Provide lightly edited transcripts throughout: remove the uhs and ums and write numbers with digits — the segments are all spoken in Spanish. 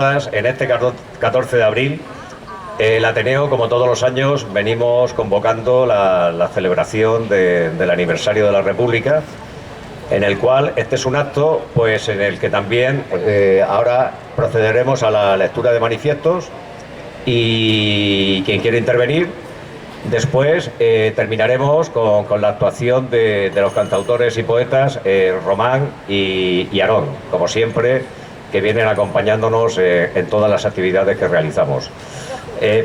En este 14 de abril, el Ateneo, como todos los años, venimos convocando la celebración del aniversario de la República, en el cual este es un acto pues, en el que también ahora procederemos a la lectura de manifiestos y quien quiera intervenir. Después terminaremos con la actuación de los cantautores y poetas Román y Aarón, como siempre, que vienen acompañándonos en todas las actividades que realizamos.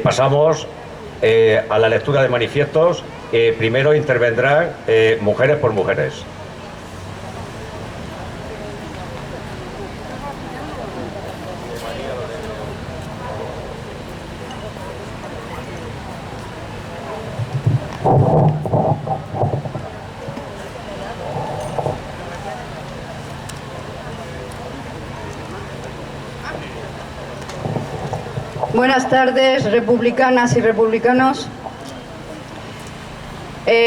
Pasamos a la lectura de manifiestos. Primero intervendrán Mujeres por Mujeres. Buenas tardes, republicanas y republicanos.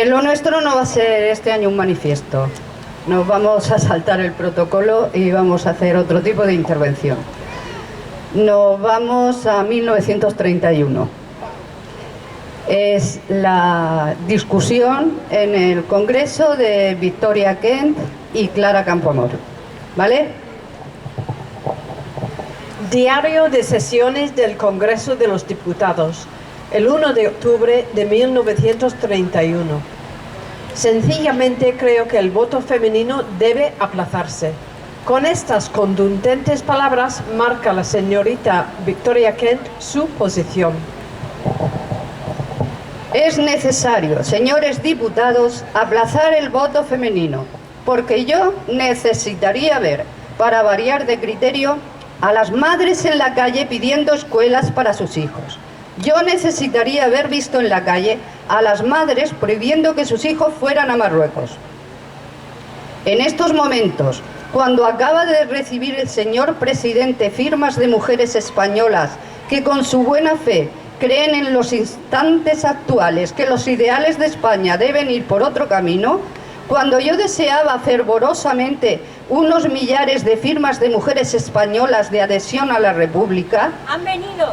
Lo nuestro no va a ser este año un manifiesto. Nos vamos a saltar el protocolo y vamos a hacer otro tipo de intervención. Nos vamos a 1931. Es la discusión en el Congreso de Victoria Kent y Clara Campoamor. ¿Vale? Diario de sesiones del Congreso de los Diputados, el 1 de octubre de 1931. Sencillamente creo que el voto femenino debe aplazarse. Con estas contundentes palabras marca la señorita Victoria Kent su posición. Es necesario, señores diputados, aplazar el voto femenino, porque yo necesitaría ver, para variar de criterio, a las madres en la calle pidiendo escuelas para sus hijos. Yo necesitaría haber visto en la calle a las madres prohibiendo que sus hijos fueran a Marruecos. En estos momentos, cuando acaba de recibir el señor presidente firmas de mujeres españolas que con su buena fe creen en los instantes actuales que los ideales de España deben ir por otro camino, cuando yo deseaba fervorosamente unos millares de firmas de mujeres españolas de adhesión a la República, han venido.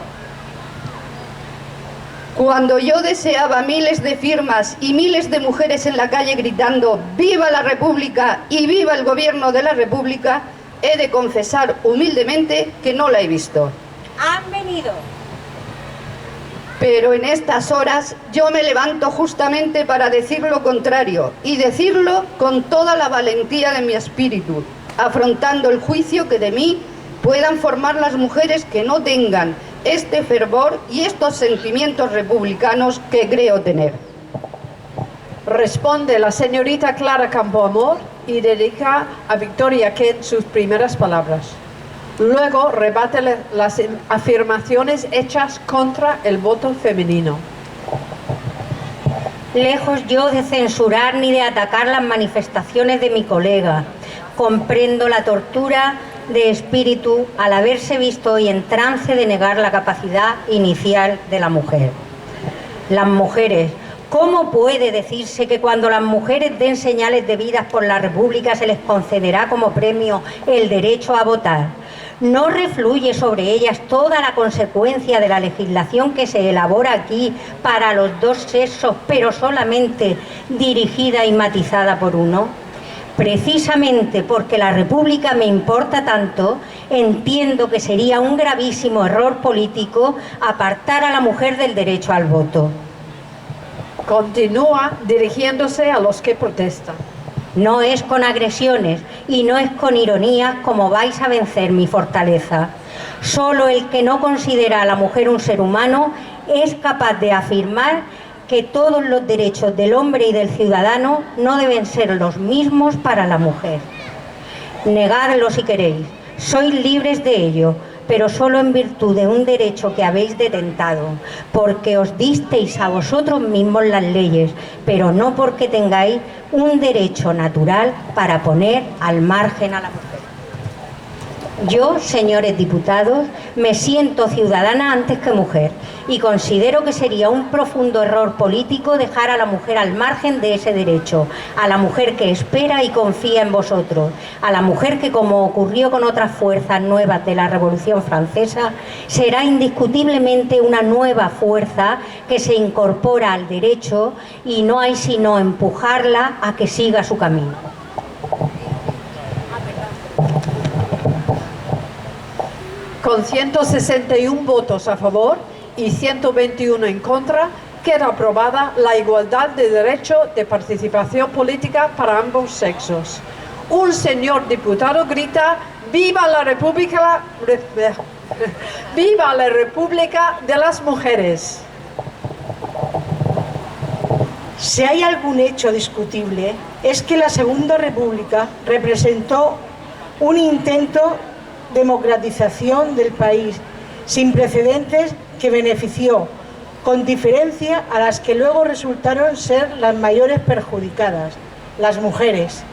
Cuando yo deseaba miles de firmas y miles de mujeres en la calle gritando ¡Viva la República y viva el gobierno de la República!, he de confesar humildemente que no la he visto. Han venido. Pero en estas horas yo me levanto justamente para decir lo contrario y decirlo con toda la valentía de mi espíritu, afrontando el juicio que de mí puedan formar las mujeres que no tengan este fervor y estos sentimientos republicanos que creo tener. Responde la señorita Clara Campoamor y dedica a Victoria Kent sus primeras palabras. Luego rebate las afirmaciones hechas contra el voto femenino. Lejos yo de censurar ni de atacar las manifestaciones de mi colega, comprendo la tortura de espíritu al haberse visto hoy en trance de negar la capacidad inicial de la mujer. Las mujeres, ¿cómo puede decirse que cuando las mujeres den señales de vida por la República se les concederá como premio el derecho a votar? ¿No refluye sobre ellas toda la consecuencia de la legislación que se elabora aquí para los dos sexos, pero solamente dirigida y matizada por uno? Precisamente porque la República me importa tanto, entiendo que sería un gravísimo error político apartar a la mujer del derecho al voto. Continúa dirigiéndose a los que protestan. No es con agresiones y no es con ironías como vais a vencer mi fortaleza. Solo el que no considera a la mujer un ser humano es capaz de afirmar que todos los derechos del hombre y del ciudadano no deben ser los mismos para la mujer. Negadlo si queréis, sois libres de ello, pero solo en virtud de un derecho que habéis detentado, porque os disteis a vosotros mismos las leyes, pero no porque tengáis un derecho natural para poner al margen a la mujer. Yo, señores diputados, me siento ciudadana antes que mujer y considero que sería un profundo error político dejar a la mujer al margen de ese derecho, a la mujer que espera y confía en vosotros, a la mujer que, como ocurrió con otras fuerzas nuevas de la Revolución Francesa, será indiscutiblemente una nueva fuerza que se incorpora al derecho y no hay sino empujarla a que siga su camino. Con 161 votos a favor y 121 en contra, queda aprobada la igualdad de derecho de participación política para ambos sexos. Un señor diputado grita: ¡Viva la República! ¡Viva la República de las mujeres! Si hay algún hecho discutible, es que la Segunda República representó un intento de democratización del país sin precedentes que benefició, con diferencia, a las que luego resultaron ser las mayores perjudicadas, las mujeres.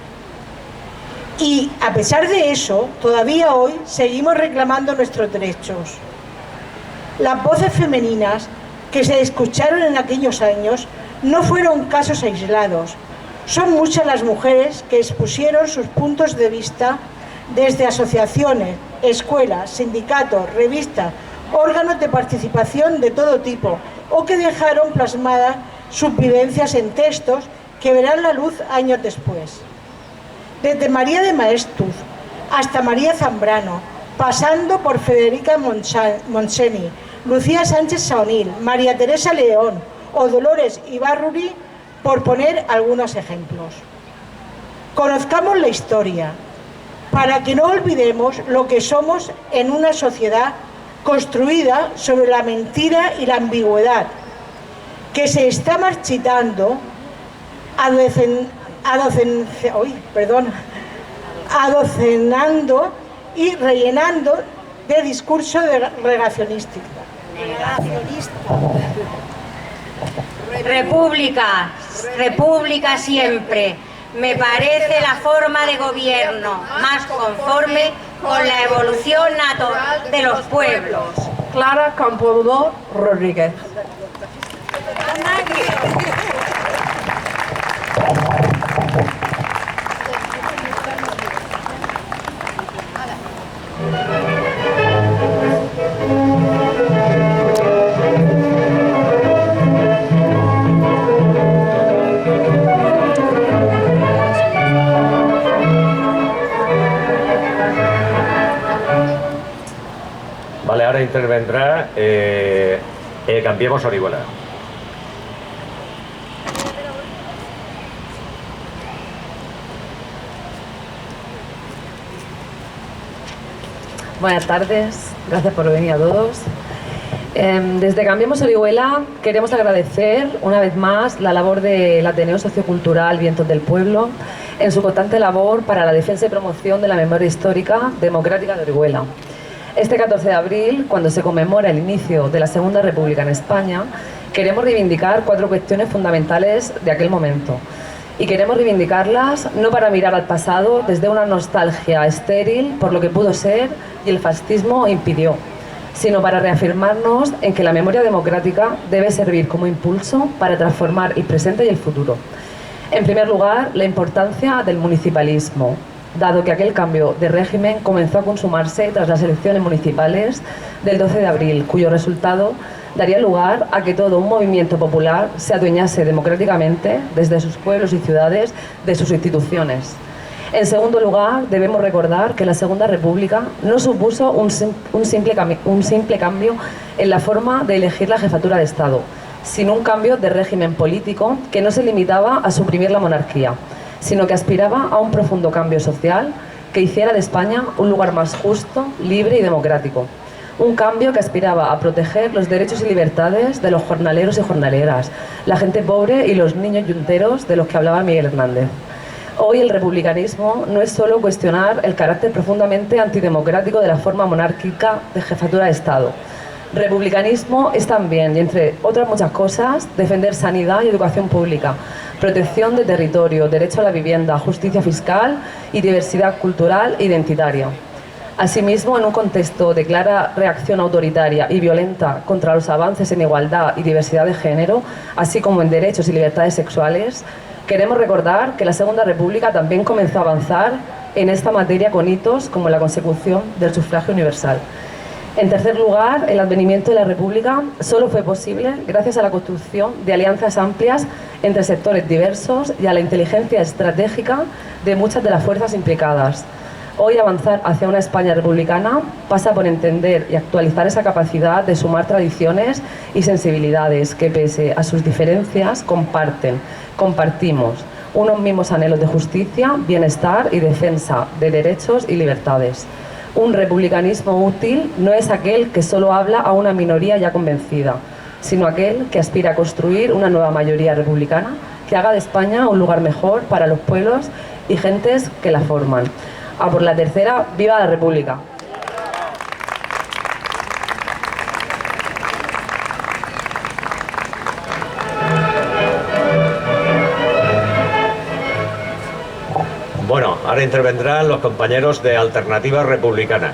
Y a pesar de eso, todavía hoy seguimos reclamando nuestros derechos. Las voces femeninas que se escucharon en aquellos años no fueron casos aislados. Son muchas las mujeres que expusieron sus puntos de vista desde asociaciones, escuelas, sindicatos, revistas, órganos de participación de todo tipo, o que dejaron plasmadas sus vivencias en textos que verán la luz años después. Desde María de Maeztuz hasta María Zambrano, pasando por Federica Montseny, Lucía Sánchez Saonil, María Teresa León o Dolores Ibarruri, por poner algunos ejemplos. Conozcamos la historia, para que no olvidemos lo que somos en una sociedad construida sobre la mentira y la ambigüedad, que se está marchitando, adocenando y rellenando de discurso negacionista. República, república siempre. Me parece la forma de gobierno más conforme con la evolución natural de los pueblos. Clara Campoamor Rodríguez. Vale, ahora intervendrá Cambiemos Orihuela. Buenas tardes, gracias por venir a todos. Desde Cambiemos Orihuela queremos agradecer una vez más la labor del Ateneo Sociocultural Vientos del Pueblo en su constante labor para la defensa y promoción de la memoria histórica democrática de Orihuela. Este 14 de abril, cuando se conmemora el inicio de la Segunda República en España, queremos reivindicar 4 cuestiones fundamentales de aquel momento. Y queremos reivindicarlas no para mirar al pasado desde una nostalgia estéril por lo que pudo ser y el fascismo impidió, sino para reafirmarnos en que la memoria democrática debe servir como impulso para transformar el presente y el futuro. En primer lugar, la importancia del municipalismo, dado que aquel cambio de régimen comenzó a consumarse tras las elecciones municipales del 12 de abril, cuyo resultado daría lugar a que todo un movimiento popular se adueñase democráticamente desde sus pueblos y ciudades de sus instituciones. En segundo lugar, debemos recordar que la Segunda República no supuso un simple cambio en la forma de elegir la jefatura de Estado, sino un cambio de régimen político que no se limitaba a suprimir la monarquía, sino que aspiraba a un profundo cambio social que hiciera de España un lugar más justo, libre y democrático. Un cambio que aspiraba a proteger los derechos y libertades de los jornaleros y jornaleras, la gente pobre y los niños yunteros de los que hablaba Miguel Hernández. Hoy el republicanismo no es solo cuestionar el carácter profundamente antidemocrático de la forma monárquica de jefatura de Estado. Republicanismo es también, y entre otras muchas cosas, defender sanidad y educación pública, protección de territorio, derecho a la vivienda, justicia fiscal y diversidad cultural e identitaria. Asimismo, en un contexto de clara reacción autoritaria y violenta contra los avances en igualdad y diversidad de género, así como en derechos y libertades sexuales, queremos recordar que la Segunda República también comenzó a avanzar en esta materia con hitos como la consecución del sufragio universal. En tercer lugar, el advenimiento de la República solo fue posible gracias a la construcción de alianzas amplias entre sectores diversos y a la inteligencia estratégica de muchas de las fuerzas implicadas. Hoy avanzar hacia una España republicana pasa por entender y actualizar esa capacidad de sumar tradiciones y sensibilidades que, pese a sus diferencias, compartimos unos mismos anhelos de justicia, bienestar y defensa de derechos y libertades. Un republicanismo útil no es aquel que solo habla a una minoría ya convencida, sino aquel que aspira a construir una nueva mayoría republicana que haga de España un lugar mejor para los pueblos y gentes que la forman. A por la tercera, ¡viva la República! Bueno, ahora intervendrán los compañeros de Alternativa Republicana.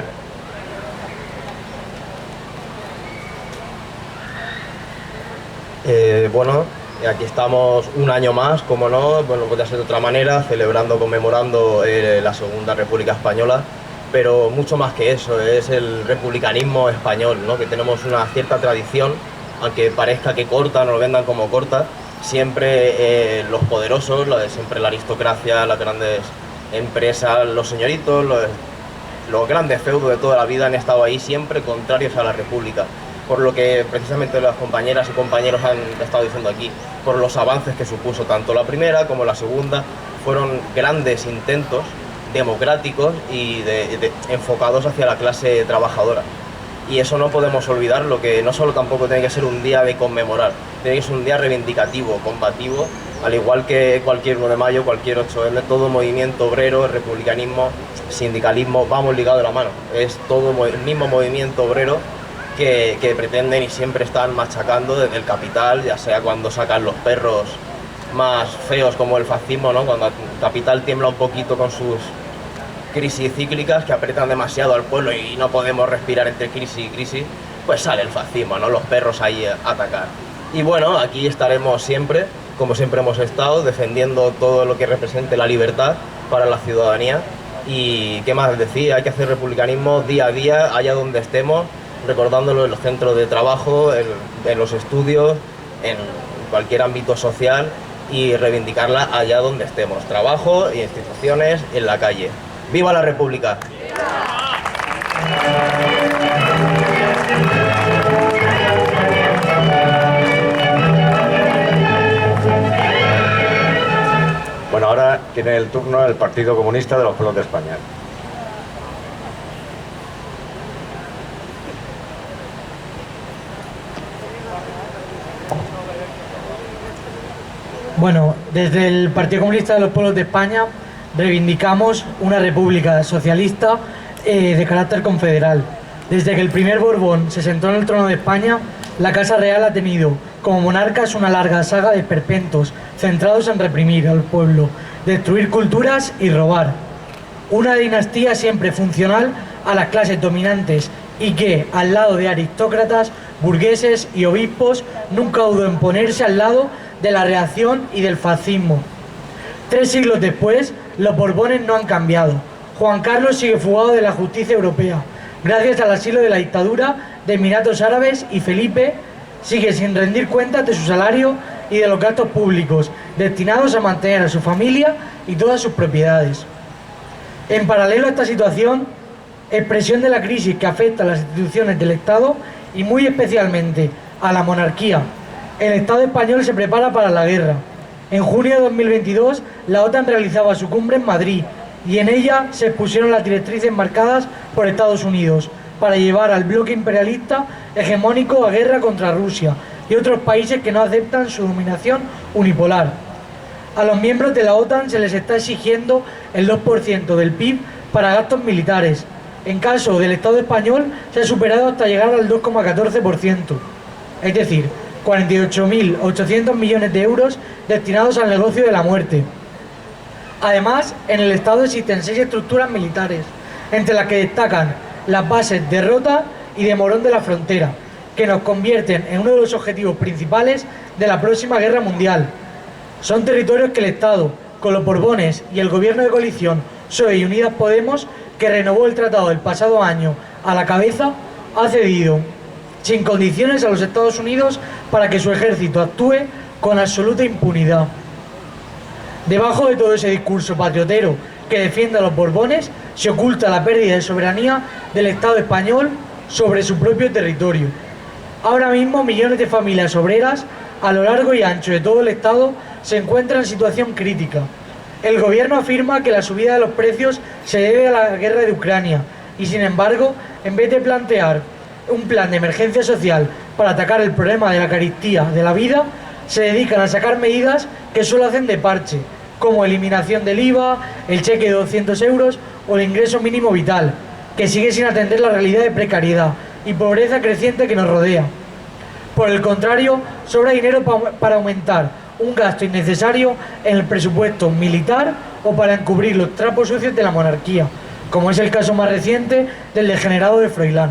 Bueno, aquí estamos un año más, como no, bueno, podría ser de otra manera, celebrando, conmemorando la Segunda República Española, pero mucho más que eso, es el republicanismo español, ¿no? Que tenemos una cierta tradición, aunque parezca que corta, nos lo vendan como corta, siempre los poderosos, siempre la aristocracia, las grandes empresas, los señoritos, los grandes feudos de toda la vida han estado ahí siempre contrarios a la República. Por lo que precisamente las compañeras y compañeros han estado diciendo aquí, por los avances que supuso tanto la primera como la segunda, fueron grandes intentos democráticos y enfocados hacia la clase trabajadora. Y eso no podemos olvidar, lo que no solo tampoco tiene que ser un día de conmemorar, tiene que ser un día reivindicativo, combativo, al igual que cualquier 1 de mayo, cualquier 8M, todo movimiento obrero, el republicanismo, sindicalismo, vamos ligados de la mano. Es todo el mismo movimiento obrero que pretenden y siempre están machacando desde el capital, ya sea cuando sacan los perros más feos como el fascismo, ¿no? Cuando el capital tiembla un poquito con sus crisis cíclicas que apretan demasiado al pueblo y no podemos respirar entre crisis y crisis, pues sale el fascismo, ¿no? Los perros ahí a atacar. Y bueno, aquí estaremos siempre, como siempre hemos estado, defendiendo todo lo que represente la libertad para la ciudadanía. Y qué más decir, hay que hacer republicanismo día a día, allá donde estemos, recordándolo en los centros de trabajo, en los estudios, en cualquier ámbito social y reivindicarla allá donde estemos, trabajo, instituciones, en la calle. ¡Viva la República! Bueno, ahora tiene el turno el Partido Comunista de los Pueblos de España. Bueno, desde el Partido Comunista de los Pueblos de España reivindicamos una república socialista de carácter confederal. Desde que el primer Borbón se sentó en el trono de España, la Casa Real ha tenido como monarcas una larga saga de esperpentos centrados en reprimir al pueblo, destruir culturas y robar. Una dinastía siempre funcional a las clases dominantes y que, al lado de aristócratas, burgueses y obispos, nunca dudó en ponerse al lado de la reacción y del fascismo. 3 siglos después, los Borbones no han cambiado. Juan Carlos sigue fugado de la justicia europea, gracias al asilo de la dictadura de Emiratos Árabes, y Felipe sigue sin rendir cuentas de su salario y de los gastos públicos destinados a mantener a su familia y todas sus propiedades. En paralelo a esta situación, expresión de la crisis que afecta a las instituciones del Estado y muy especialmente a la monarquía, el Estado español se prepara para la guerra. En junio de 2022, la OTAN realizaba su cumbre en Madrid y en ella se expusieron las directrices marcadas por Estados Unidos para llevar al bloque imperialista hegemónico a guerra contra Rusia y otros países que no aceptan su dominación unipolar. A los miembros de la OTAN se les está exigiendo el 2% del PIB para gastos militares. En caso del Estado español, se ha superado hasta llegar al 2,14%. Es decir, 48.800 millones de euros destinados al negocio de la muerte. Además, en el Estado existen 6 estructuras militares, entre las que destacan las bases de Rota y de Morón de la Frontera, que nos convierten en uno de los objetivos principales de la próxima guerra mundial. Son territorios que el Estado, con los Borbones y el gobierno de coalición PSOE y Unidas Podemos, que renovó el tratado del pasado año a la cabeza, ha cedido sin condiciones a los Estados Unidos para que su ejército actúe con absoluta impunidad. Debajo de todo ese discurso patriotero que defiende a los Borbones, se oculta la pérdida de soberanía del Estado español sobre su propio territorio. Ahora mismo millones de familias obreras a lo largo y ancho de todo el Estado se encuentran en situación crítica. El gobierno afirma que la subida de los precios se debe a la guerra de Ucrania y, sin embargo, en vez de plantear un plan de emergencia social para atacar el problema de la carestía de la vida, se dedican a sacar medidas que solo hacen de parche, como eliminación del IVA, el cheque de 200 euros o el ingreso mínimo vital, que sigue sin atender la realidad de precariedad y pobreza creciente que nos rodea. Por el contrario, sobra dinero para aumentar un gasto innecesario en el presupuesto militar o para encubrir los trapos sucios de la monarquía, como es el caso más reciente del degenerado de Froilán.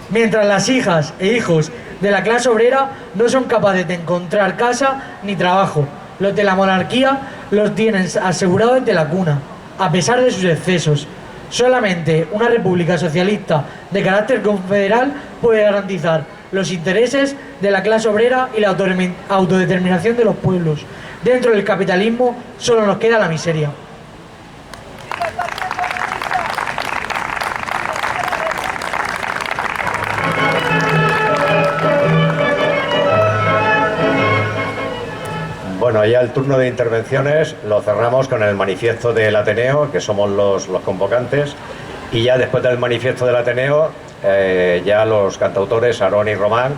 Mientras las hijas e hijos de la clase obrera no son capaces de encontrar casa ni trabajo, los de la monarquía los tienen asegurados desde la cuna, a pesar de sus excesos. Solamente una república socialista de carácter confederal puede garantizar los intereses de la clase obrera y la autodeterminación de los pueblos. Dentro del capitalismo solo nos queda la miseria. Bueno, ya el turno de intervenciones lo cerramos con el manifiesto del Ateneo, que somos los convocantes, y ya después del manifiesto del Ateneo, ya los cantautores Aarón y Román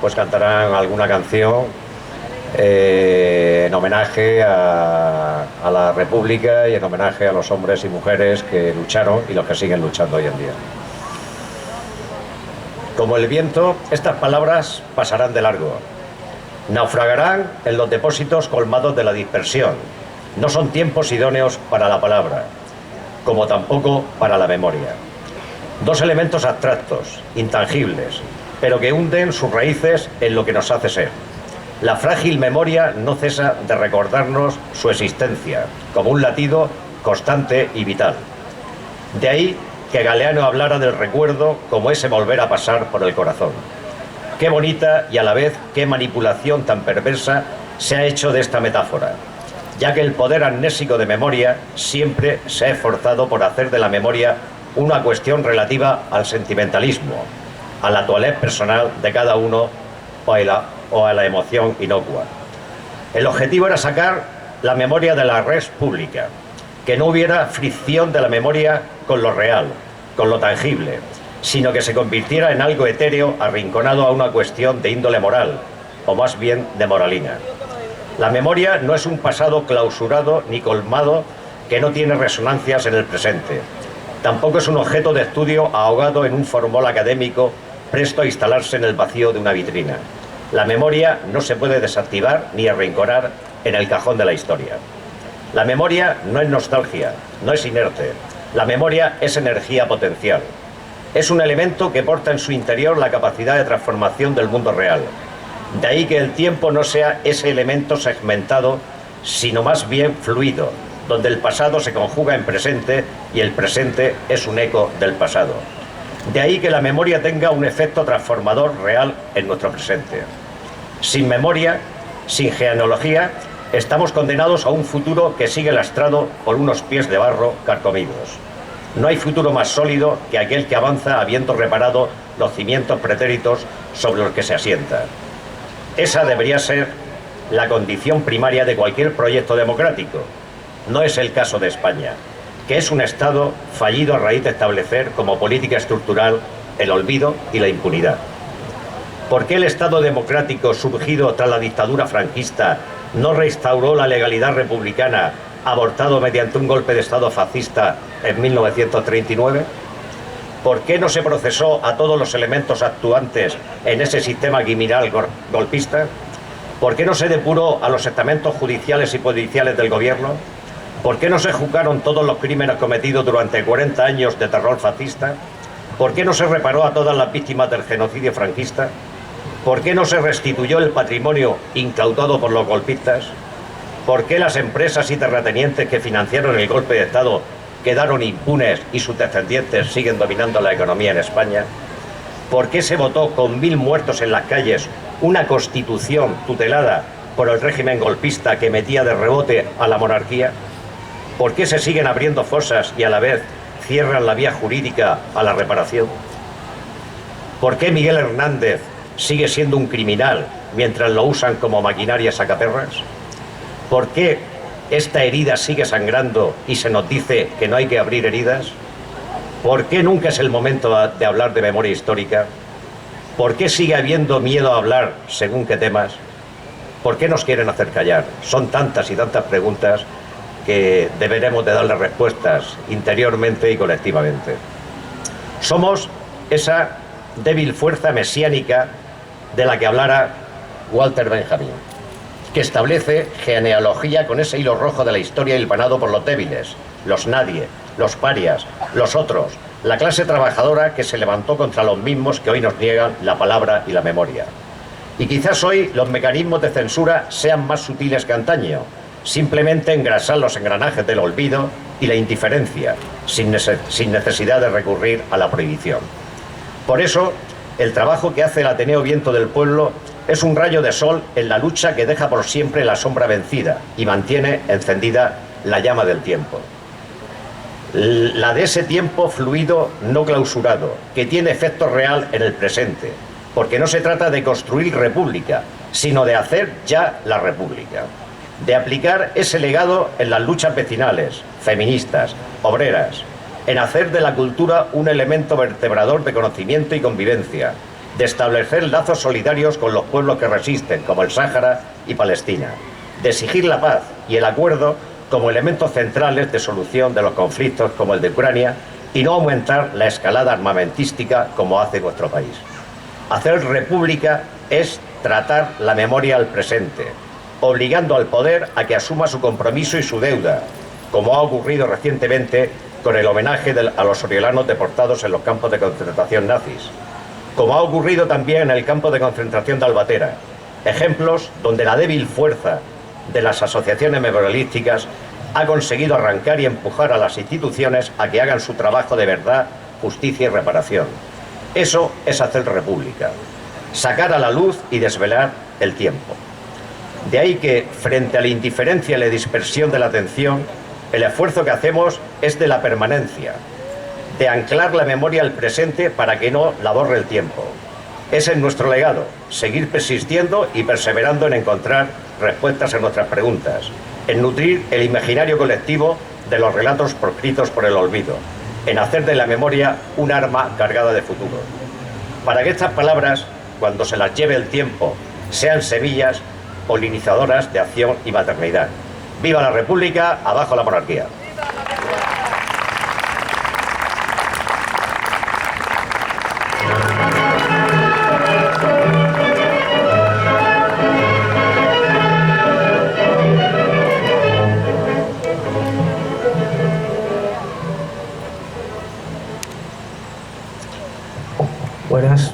pues cantarán alguna canción en homenaje a la República y en homenaje a los hombres y mujeres que lucharon y los que siguen luchando hoy en día. Como el viento, estas palabras pasarán de largo. Naufragarán en los depósitos colmados de la dispersión. No son tiempos idóneos para la palabra, como tampoco para la memoria. Dos elementos abstractos, intangibles, pero que hunden sus raíces en lo que nos hace ser. La frágil memoria no cesa de recordarnos su existencia, como un latido constante y vital. De ahí que Galeano hablara del recuerdo como ese volver a pasar por el corazón. Qué bonita y a la vez qué manipulación tan perversa se ha hecho de esta metáfora, ya que el poder amnésico de memoria siempre se ha esforzado por hacer de la memoria una cuestión relativa al sentimentalismo, a la toilette personal de cada uno o a la emoción inocua. El objetivo era sacar la memoria de la res pública, que no hubiera fricción de la memoria con lo real, con lo tangible, sino que se convirtiera en algo etéreo arrinconado a una cuestión de índole moral, o más bien de moralina. La memoria no es un pasado clausurado ni colmado que no tiene resonancias en el presente. Tampoco es un objeto de estudio ahogado en un formol académico presto a instalarse en el vacío de una vitrina. La memoria no se puede desactivar ni arrinconar en el cajón de la historia. La memoria no es nostalgia, no es inerte. La memoria es energía potencial. Es un elemento que porta en su interior la capacidad de transformación del mundo real. De ahí que el tiempo no sea ese elemento segmentado, sino más bien fluido, donde el pasado se conjuga en presente y el presente es un eco del pasado. De ahí que la memoria tenga un efecto transformador real en nuestro presente. Sin memoria, sin genealogía, estamos condenados a un futuro que sigue lastrado por unos pies de barro carcomidos. No hay futuro más sólido que aquel que avanza habiendo reparado los cimientos pretéritos sobre los que se asienta. Esa debería ser la condición primaria de cualquier proyecto democrático. No es el caso de España, que es un Estado fallido a raíz de establecer como política estructural el olvido y la impunidad. ¿Por qué el Estado democrático surgido tras la dictadura franquista no restauró la legalidad republicana abortado mediante un golpe de Estado fascista en 1939? ¿Por qué no se procesó a todos los elementos actuantes en ese sistema criminal golpista? ¿Por qué no se depuró a los estamentos judiciales y policiales del gobierno? ¿Por qué no se juzgaron todos los crímenes cometidos durante 40 años de terror fascista? ¿Por qué no se reparó a todas las víctimas del genocidio franquista? ¿Por qué no se restituyó el patrimonio incautado por los golpistas? ¿Por qué las empresas y terratenientes que financiaron el golpe de Estado quedaron impunes y sus descendientes siguen dominando la economía en España? ¿Por qué se votó con 1000 muertos en las calles una constitución tutelada por el régimen golpista que metía de rebote a la monarquía? ¿Por qué se siguen abriendo fosas y a la vez cierran la vía jurídica a la reparación? ¿Por qué Miguel Hernández sigue siendo un criminal mientras lo usan como maquinaria sacaperras? ¿Por qué esta herida sigue sangrando y se nos dice que no hay que abrir heridas? ¿Por qué nunca es el momento de hablar de memoria histórica? ¿Por qué sigue habiendo miedo a hablar según qué temas? ¿Por qué nos quieren hacer callar? Son tantas y tantas preguntas que deberemos de darle respuestas interiormente y colectivamente. Somos esa débil fuerza mesiánica de la que hablara Walter Benjamin, que establece genealogía con ese hilo rojo de la historia hilvanado por los débiles, los nadie, los parias, los otros, la clase trabajadora que se levantó contra los mismos que hoy nos niegan la palabra y la memoria. Y quizás hoy los mecanismos de censura sean más sutiles que antaño, simplemente engrasar los engranajes del olvido y la indiferencia, sin necesidad de recurrir a la prohibición. Por eso, el trabajo que hace el Ateneo Viento del Pueblo es un rayo de sol en la lucha que deja por siempre la sombra vencida y mantiene encendida la llama del tiempo. La de ese tiempo fluido no clausurado, que tiene efecto real en el presente, porque no se trata de construir república, sino de hacer ya la república, de aplicar ese legado en las luchas vecinales, feministas, obreras, en hacer de la cultura un elemento vertebrador de conocimiento y convivencia, de establecer lazos solidarios con los pueblos que resisten, como el Sáhara y Palestina, de exigir la paz y el acuerdo como elementos centrales de solución de los conflictos como el de Ucrania y no aumentar la escalada armamentística como hace nuestro país. Hacer república es tratar la memoria al presente, obligando al poder a que asuma su compromiso y su deuda, como ha ocurrido recientemente con el homenaje a los oriolanos deportados en los campos de concentración nazis, como ha ocurrido también en el campo de concentración de Albatera, ejemplos donde la débil fuerza de las asociaciones memorialísticas ha conseguido arrancar y empujar a las instituciones a que hagan su trabajo de verdad, justicia y reparación. Eso es hacer república, sacar a la luz y desvelar el tiempo. De ahí que, frente a la indiferencia y la dispersión de la atención, el esfuerzo que hacemos es de la permanencia, de anclar la memoria al presente para que no la borre el tiempo. Ese es nuestro legado, seguir persistiendo y perseverando en encontrar respuestas a nuestras preguntas, en nutrir el imaginario colectivo de los relatos proscritos por el olvido, en hacer de la memoria un arma cargada de futuro. Para que estas palabras, cuando se las lleve el tiempo, sean semillas polinizadoras de acción y maternidad. ¡Viva la República! ¡Abajo la monarquía! Buenas.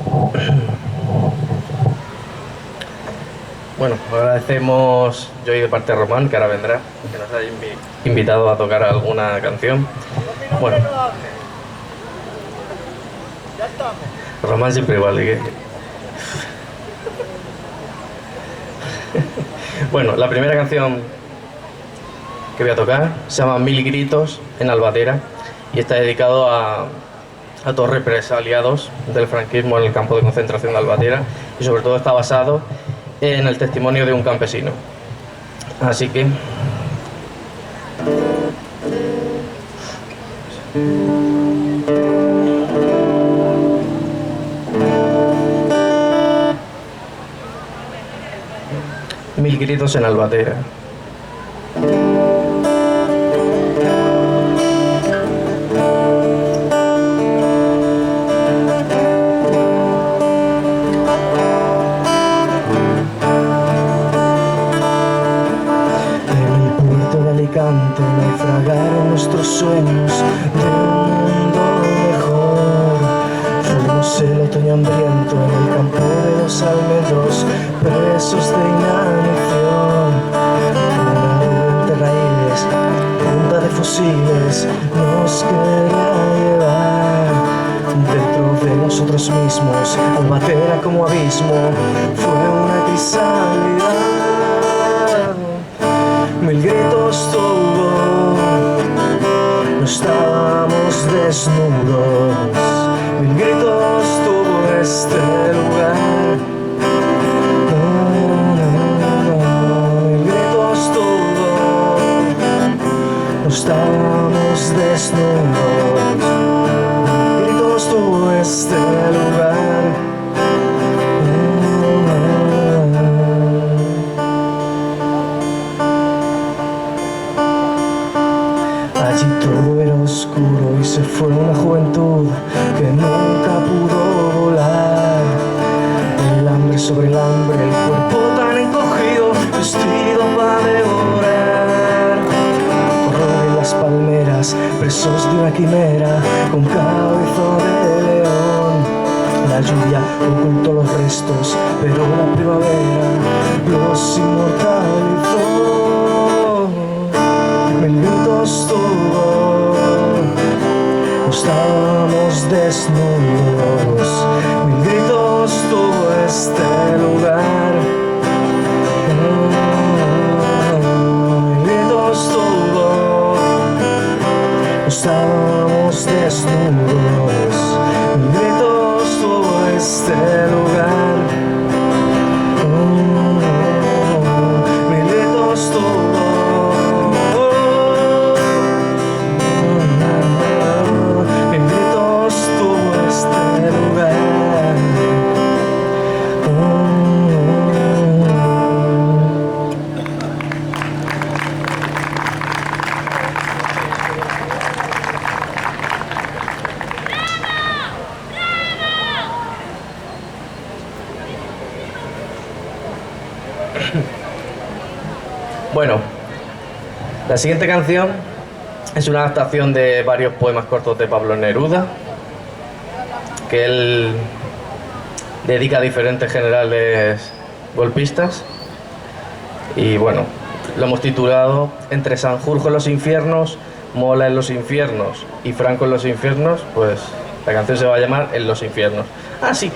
Bueno, agradecemos yo y de parte de Román, que ahora vendrá, que nos haya invitado a tocar alguna canción. Bueno, Román siempre igual. Bueno, la primera canción que voy a tocar se llama 1000 gritos en Albatera y está dedicado a todos represaliados del franquismo en el campo de concentración de Albatera y sobre todo está basado en el testimonio de un campesino. Así que... Mil gritos en Albatera. No hay sueños de un mundo mejor. Fuimos el otoño hambriento en el campo de los almendros, presos de inanición. Una nube de raíles, punta de fusiles, nos quería llevar dentro de nosotros mismos. Albatera como abismo, fue una crisálida. Mil gritos tuvo, no estábamos desnudos. Mil gritos tuvo este lugar. Mil gritos tuvo, no estábamos desnudos. Mil gritos tuvo este lugar. Allí todo era oscuro y se fue una juventud que nunca pudo volar. El hambre sobre el hambre, el cuerpo tan encogido, vestido para devorar. Horror en las palmeras, presos de una quimera, con cabeza de león. La lluvia ocultó los restos, pero la primavera los inmortalizó. Mil gritos tuvo, no estábamos desnudos. Mil gritos tuvo este lugar. Mil gritos tuvo, no estábamos desnudos. Mil gritos tuvo este lugar. Mil gritos tuvo. Bueno, la siguiente canción es una adaptación de varios poemas cortos de Pablo Neruda, que él dedica a diferentes generales golpistas. Y bueno, lo hemos titulado Entre Sanjurjo en los infiernos, Mola en los infiernos y Franco en los infiernos. Pues la canción se va a llamar En los infiernos. Ah, sí,